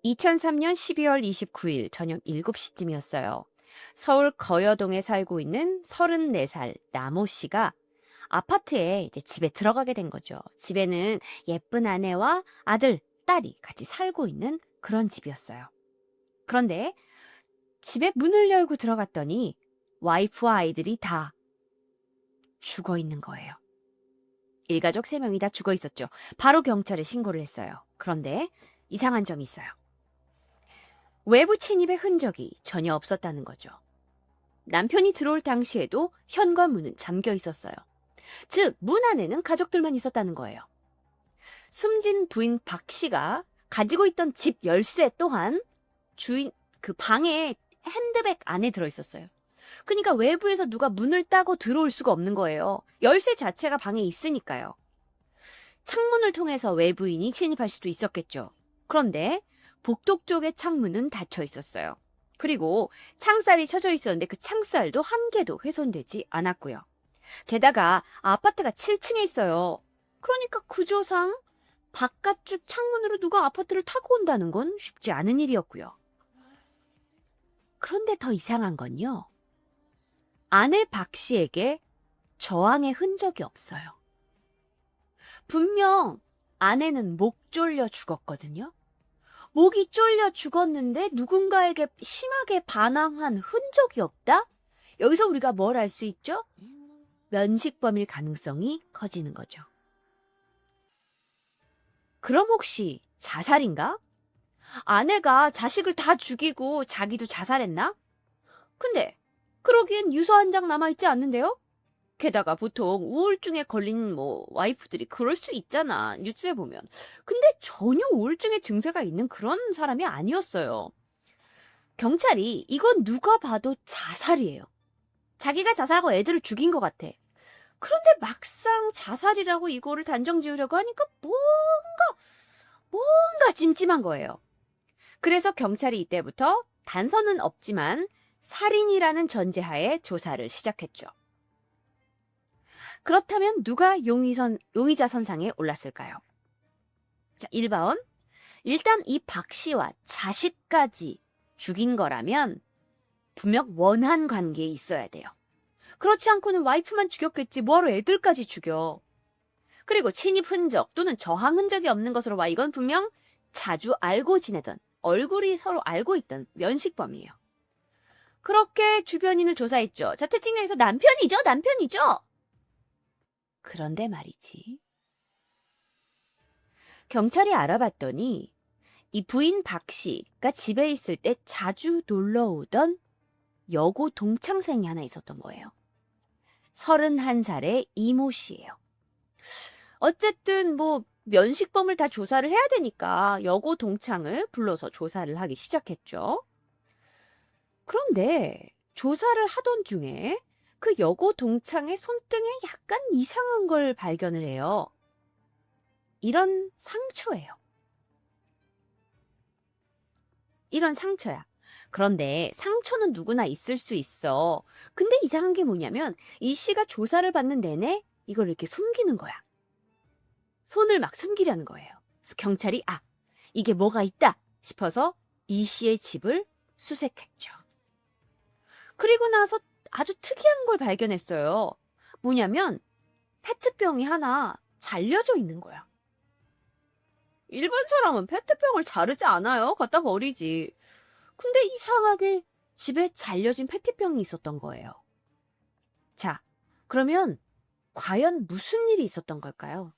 2003년 12월 29일 저녁 7시쯤이었어요. 서울 거여동에 살고 있는 34살 나모 씨가 아파트에 이제 집에 들어가게 된 거죠. 집에는 예쁜 아내와 아들, 딸이 같이 살고 있는 그런 집이었어요. 그런데 집에 문을 열고 들어갔더니 와이프와 아이들이 다 죽어 있는 거예요. 일가족 3명이 다 죽어 있었죠. 바로 경찰에 신고를 했어요. 그런데 이상한 점이 있어요. 외부 침입의 흔적이 전혀 없었다는 거죠. 남편이 들어올 당시에도 현관문은 잠겨 있었어요. 즉, 문 안에는 가족들만 있었다는 거예요. 숨진 부인 박 씨가 가지고 있던 집 열쇠 또한 주인 그 방에 핸드백 안에 들어 있었어요. 그러니까 외부에서 누가 문을 따고 들어올 수가 없는 거예요. 열쇠 자체가 방에 있으니까요. 창문을 통해서 외부인이 침입할 수도 있었겠죠. 그런데 복도 쪽의 창문은 닫혀 있었어요. 그리고 창살이 쳐져 있었는데 그 창살도 한 개도 훼손되지 않았고요. 게다가 아파트가 7층에 있어요. 그러니까 구조상 바깥쪽 창문으로 누가 아파트를 타고 온다는 건 쉽지 않은 일이었고요. 그런데 더 이상한 건요. 아내 박 씨에게 저항의 흔적이 없어요. 분명 아내는 목 졸려 죽었거든요. 목이 졸려 죽었는데 누군가에게 심하게 반항한 흔적이 없다? 여기서 우리가 뭘 알 수 있죠? 면식범일 가능성이 커지는 거죠. 그럼 혹시 자살인가? 아내가 자식을 다 죽이고 자기도 자살했나? 근데 그러기엔 유서 한 장 남아있지 않는데요? 게다가 보통 우울증에 걸린 와이프들이 그럴 수 있잖아. 뉴스에 보면. 근데 전혀 우울증의 증세가 있는 그런 사람이 아니었어요. 경찰이 이건 누가 봐도 자살이에요. 자기가 자살하고 애들을 죽인 것 같아. 그런데 막상 자살이라고 이거를 단정 지으려고 하니까 뭔가 찜찜한 거예요. 그래서 경찰이 이때부터 단서는 없지만 살인이라는 전제하에 조사를 시작했죠. 그렇다면 누가 용의자 선상에 올랐을까요? 자, 1번. 일단 이 박 씨와 자식까지 죽인 거라면 분명 원한 관계에 있어야 돼요. 그렇지 않고는 와이프만 죽였겠지 뭐하러 애들까지 죽여. 그리고 침입 흔적 또는 저항 흔적이 없는 것으로 봐. 이건 분명 자주 알고 지내던 얼굴이 서로 알고 있던 면식범이에요. 그렇게 주변인을 조사했죠. 자, 채팅창에서 남편이죠? 그런데 말이지. 경찰이 알아봤더니 이 부인 박 씨가 집에 있을 때 자주 놀러 오던 여고 동창생이 하나 있었던 거예요. 31살의 이모 씨예요. 어쨌든 면식범을 다 조사를 해야 되니까 여고 동창을 불러서 조사를 하기 시작했죠. 그런데 조사를 하던 중에 그 여고 동창의 손등에 약간 이상한 걸 발견을 해요. 이런 상처예요. 이런 상처야. 그런데 상처는 누구나 있을 수 있어. 근데 이상한 게 뭐냐면 이 씨가 조사를 받는 내내 이걸 이렇게 숨기는 거야. 손을 막 숨기려는 거예요. 그래서 경찰이 이게 뭐가 있다 싶어서 이 씨의 집을 수색했죠. 그리고 나서 아주 특이한 걸 발견했어요. 뭐냐면 페트병이 하나 잘려져 있는 거야. 일반 사람은 페트병을 자르지 않아요. 갖다 버리지. 근데 이상하게 집에 잘려진 페트병이 있었던 거예요. 자, 그러면 과연 무슨 일이 있었던 걸까요?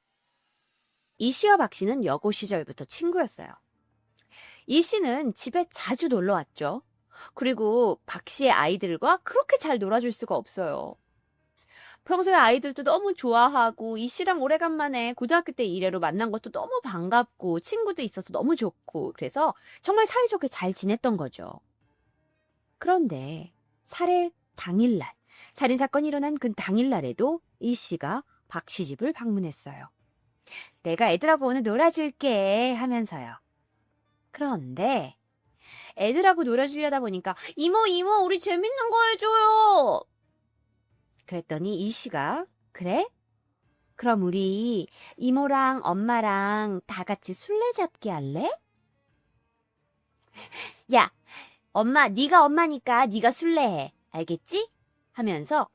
이 씨와 박 씨는 여고 시절부터 친구였어요. 이 씨는 집에 자주 놀러 왔죠. 그리고 박 씨의 아이들과 그렇게 잘 놀아줄 수가 없어요. 평소에 아이들도 너무 좋아하고 이 씨랑 오래간만에 고등학교 때 이래로 만난 것도 너무 반갑고 친구도 있어서 너무 좋고 그래서 정말 사이좋게 잘 지냈던 거죠. 그런데 살인사건이 일어난 그 당일날에도 이 씨가 박 씨 집을 방문했어요. 내가 애들하고 오늘 놀아줄게 하면서요. 그런데 애들하고 놀아주려다 보니까 이모 우리 재밌는 거 해줘요. 그랬더니 이 씨가 그래? 그럼 우리 이모랑 엄마랑 다 같이 술래잡기 할래? 야, 엄마, 네가 엄마니까 네가 술래해. 알겠지? 하면서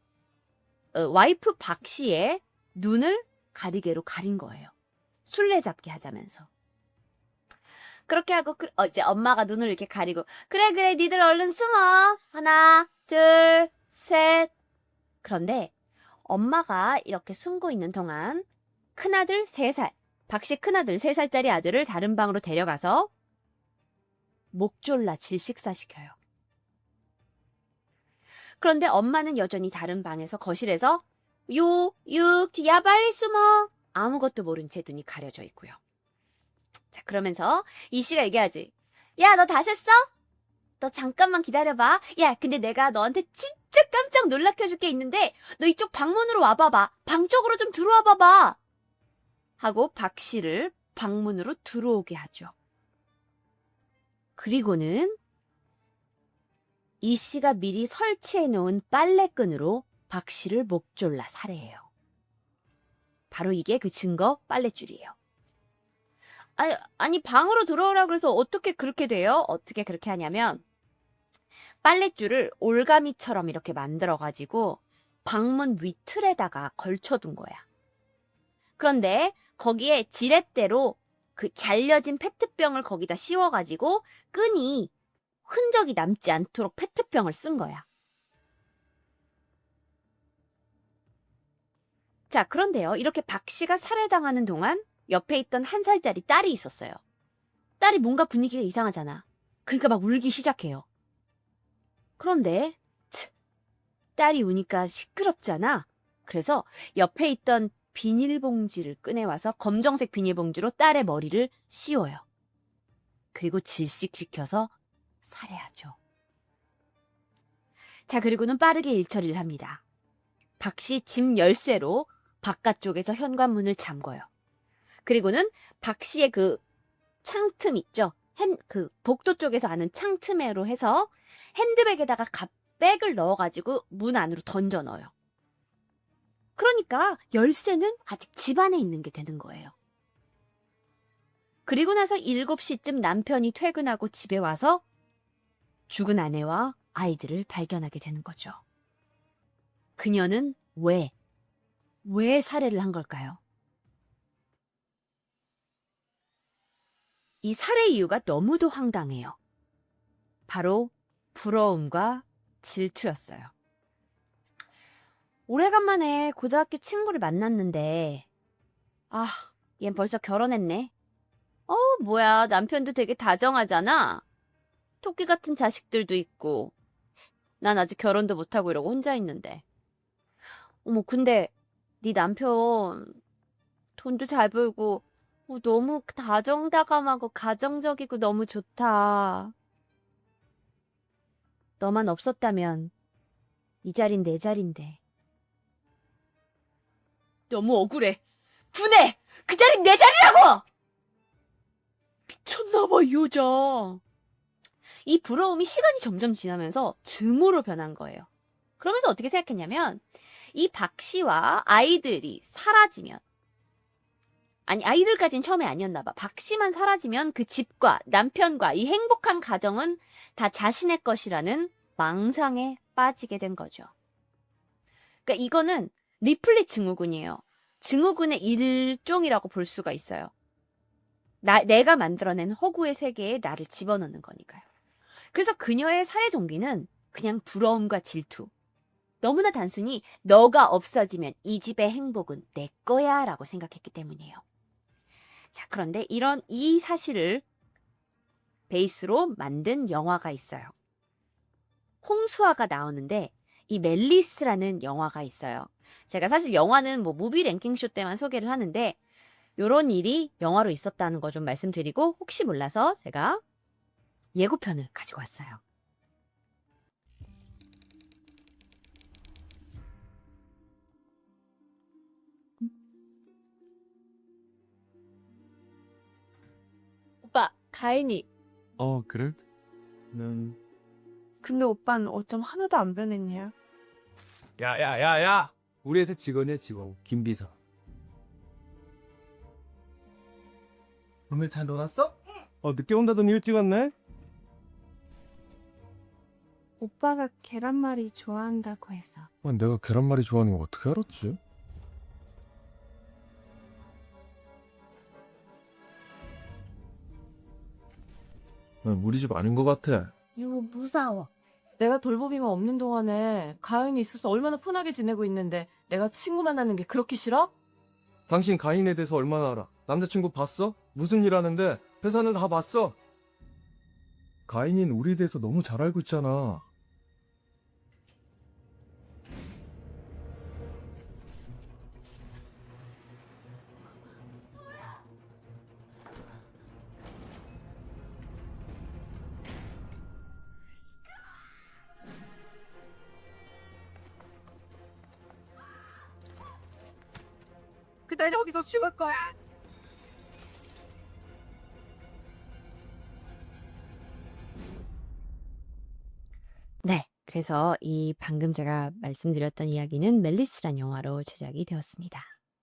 와이프 박 씨의 눈을 가리개로 가린 거예요. 술래잡기 하자면서. 그렇게 하고 이제 엄마가 눈을 이렇게 가리고 그래 니들 얼른 숨어. 하나, 둘, 셋. 그런데 엄마가 이렇게 숨고 있는 동안 큰아들 3살, 박씨 큰아들 3살짜리 아들을 다른 방으로 데려가서 목 졸라 질식사시켜요. 그런데 엄마는 여전히 다른 방에서 거실에서 야 빨리 숨어. 아무것도 모른 채 눈이 가려져 있고요. 자, 그러면서 이 씨가 얘기하지. 야, 너 다 샜어? 너 잠깐만 기다려봐. 야, 근데 내가 너한테 진짜 깜짝 놀라켜줄 게 있는데 너 이쪽 방문으로 와봐봐. 방 쪽으로 좀 들어와 봐봐. 하고 박 씨를 방문으로 들어오게 하죠. 그리고는 이 씨가 미리 설치해 놓은 빨래끈으로 박 씨를 목 졸라 살해해요. 바로 이게 그 증거 빨랫줄이에요. 아니 방으로 들어오라 그래서 어떻게 그렇게 돼요? 어떻게 그렇게 하냐면 빨랫줄을 올가미처럼 이렇게 만들어가지고 방문 위틀에다가 걸쳐둔 거야. 그런데 거기에 지렛대로 그 잘려진 페트병을 거기다 씌워가지고 끈이 흔적이 남지 않도록 페트병을 쓴 거야. 자, 그런데요. 이렇게 박 씨가 살해당하는 동안 옆에 있던 1살짜리 딸이 있었어요. 딸이 뭔가 분위기가 이상하잖아. 그러니까 막 울기 시작해요. 그런데 딸이 우니까 시끄럽잖아. 그래서 옆에 있던 비닐봉지를 꺼내와서 검정색 비닐봉지로 딸의 머리를 씌워요. 그리고 질식시켜서 살해하죠. 자, 그리고는 빠르게 일처리를 합니다. 박 씨 집 열쇠로 바깥쪽에서 현관문을 잠궈요. 그리고는 박 씨의 그 창틈 있죠? 그 복도 쪽에서 아는 창틈으로 해서 핸드백에다가 백을 넣어가지고 문 안으로 던져 넣어요. 그러니까 열쇠는 아직 집 안에 있는 게 되는 거예요. 그리고 나서 7시쯤 남편이 퇴근하고 집에 와서 죽은 아내와 아이들을 발견하게 되는 거죠. 그녀는 왜 살해를 한 걸까요? 이 살해 이유가 너무도 황당해요. 바로 부러움과 질투였어요. 오래간만에 고등학교 친구를 만났는데 얜 벌써 결혼했네. 뭐야, 남편도 되게 다정하잖아. 토끼 같은 자식들도 있고 난 아직 결혼도 못하고 이러고 혼자 있는데. 어머, 근데 네 남편 돈도 잘 벌고 너무 다정다감하고 가정적이고 너무 좋다. 너만 없었다면 이 자린 내 자린데. 너무 억울해. 분해! 그 자린 내 자리라고! 미쳤나봐, 이 여자. 이 부러움이 시간이 점점 지나면서 증오로 변한 거예요. 그러면서 어떻게 생각했냐면 이 박 씨와 아이들이 사라지면, 아니 아이들까지는 처음에 아니었나 봐. 박 씨만 사라지면 그 집과 남편과 이 행복한 가정은 다 자신의 것이라는 망상에 빠지게 된 거죠. 그러니까 이거는 리플리 증후군이에요. 증후군의 일종이라고 볼 수가 있어요. 내가 만들어낸 허구의 세계에 나를 집어넣는 거니까요. 그래서 그녀의 살해 동기는 그냥 부러움과 질투. 너무나 단순히 너가 없어지면 이 집의 행복은 내 거야 라고 생각했기 때문이에요. 자, 그런데 이 사실을 베이스로 만든 영화가 있어요. 홍수아가 나오는데 이 멜리스라는 영화가 있어요. 제가 사실 영화는 무비 랭킹쇼 때만 소개를 하는데 요런 일이 영화로 있었다는 거 좀 말씀드리고 혹시 몰라서 제가 예고편을 가지고 왔어요. 오빠, 가인이. 그래? 근데 오빠는 어쩜 하나도 안 변했냐? 야야야야! 우리 회사 직원이야 직원 김비서. 오늘 잘 놀았어? 늦게 온다더니 일찍 왔네? 오빠가 계란말이 좋아한다고 해서. 내가 계란말이 좋아하는 거 어떻게 알았지? 난 우리 집 아닌 것 같아. 이거 무서워. 내가 돌보비만 없는 동안에 가은이 있어서 얼마나 편하게 지내고 있는데 내가 친구 만나는 게 그렇게 싫어? 당신 가인에 대해서 얼마나 알아? 남자친구 봤어? 무슨 일 하는데? 회사는 다 봤어? 가인이는 우리에 대해서 너무 잘 알고 있잖아. 그날 여기서 죽을 거야. 네. 그래서 이 방금 제가 말씀드렸던 이야기는 멜리스란 영화로 제작이 되었습니다.